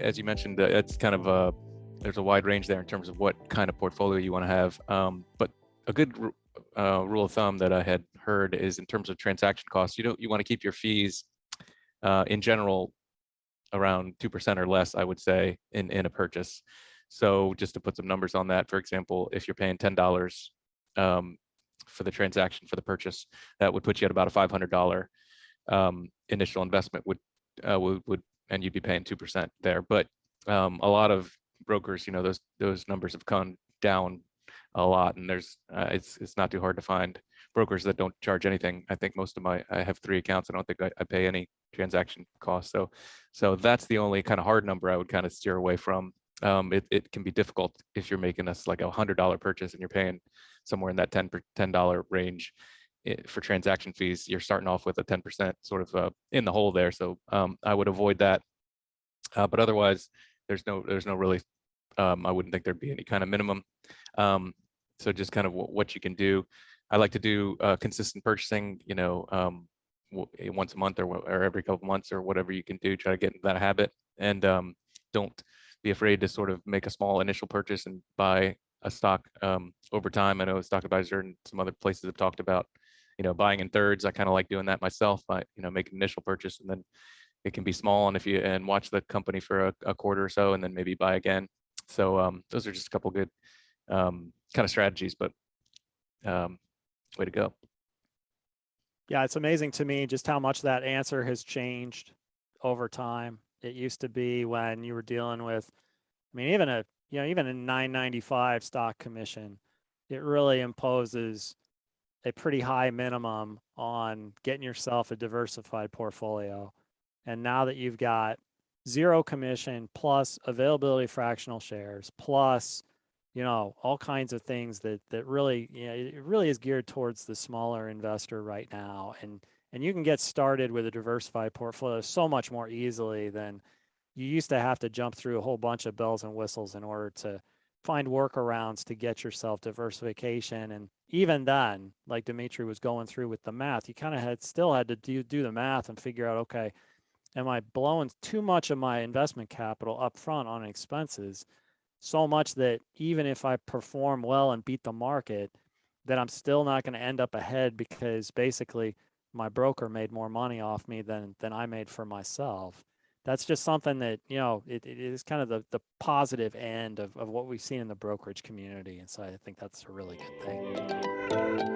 as you mentioned, it's kind of there's a wide range there in terms of what kind of portfolio you want to have. But a good rule of thumb that I had heard is in terms of transaction costs, you want to keep your fees in general around 2% or less, I would say, in a purchase. So just to put some numbers on that, for example, if you're paying $10 for the transaction for the purchase, that would put you at about a $500 initial investment would and you'd be paying 2% there. But a lot of brokers, those numbers have come down a lot, and there's it's not too hard to find brokers that don't charge anything. I think I have 3 accounts. I don't think I pay any transaction costs. So that's the only kind of hard number I would kind of steer away from. It can be difficult if you're making us like $100 purchase and you're paying somewhere in that $10 range for transaction fees. You're starting off with a 10% sort of in the hole there. So I would avoid that. But otherwise, there's no really. I wouldn't think there'd be any kind of minimum. So just kind of what you can do. I like to do consistent purchasing, once a month or every couple months or whatever you can do. Try to get into that habit, and don't be afraid to sort of make a small initial purchase and buy a stock over time. I know Stock Advisor and some other places have talked about, buying in thirds. I kind of like doing that myself. Make an initial purchase, and then it can be small, and watch the company for a quarter or so, and then maybe buy again. So those are just a couple good kind of strategies, but way to go. Yeah, it's amazing to me just how much that answer has changed over time. It used to be when you were dealing with, even a $9.95 stock commission, it really imposes a pretty high minimum on getting yourself a diversified portfolio. And now that you've got 0 commission plus availability fractional shares plus all kinds of things that really, it really is geared towards the smaller investor right now. And you can get started with a diversified portfolio so much more easily than you used to have to jump through a whole bunch of bells and whistles in order to find workarounds to get yourself diversification. And even then, like Dimitri was going through with the math, you kind of still had to do the math and figure out, okay, am I blowing too much of my investment capital up front on expenses? So much that even if I perform well and beat the market, that I'm still not going to end up ahead because basically my broker made more money off me than I made for myself. That's just something that, it is kind of the positive end of what we've seen in the brokerage community. And so I think that's a really good thing.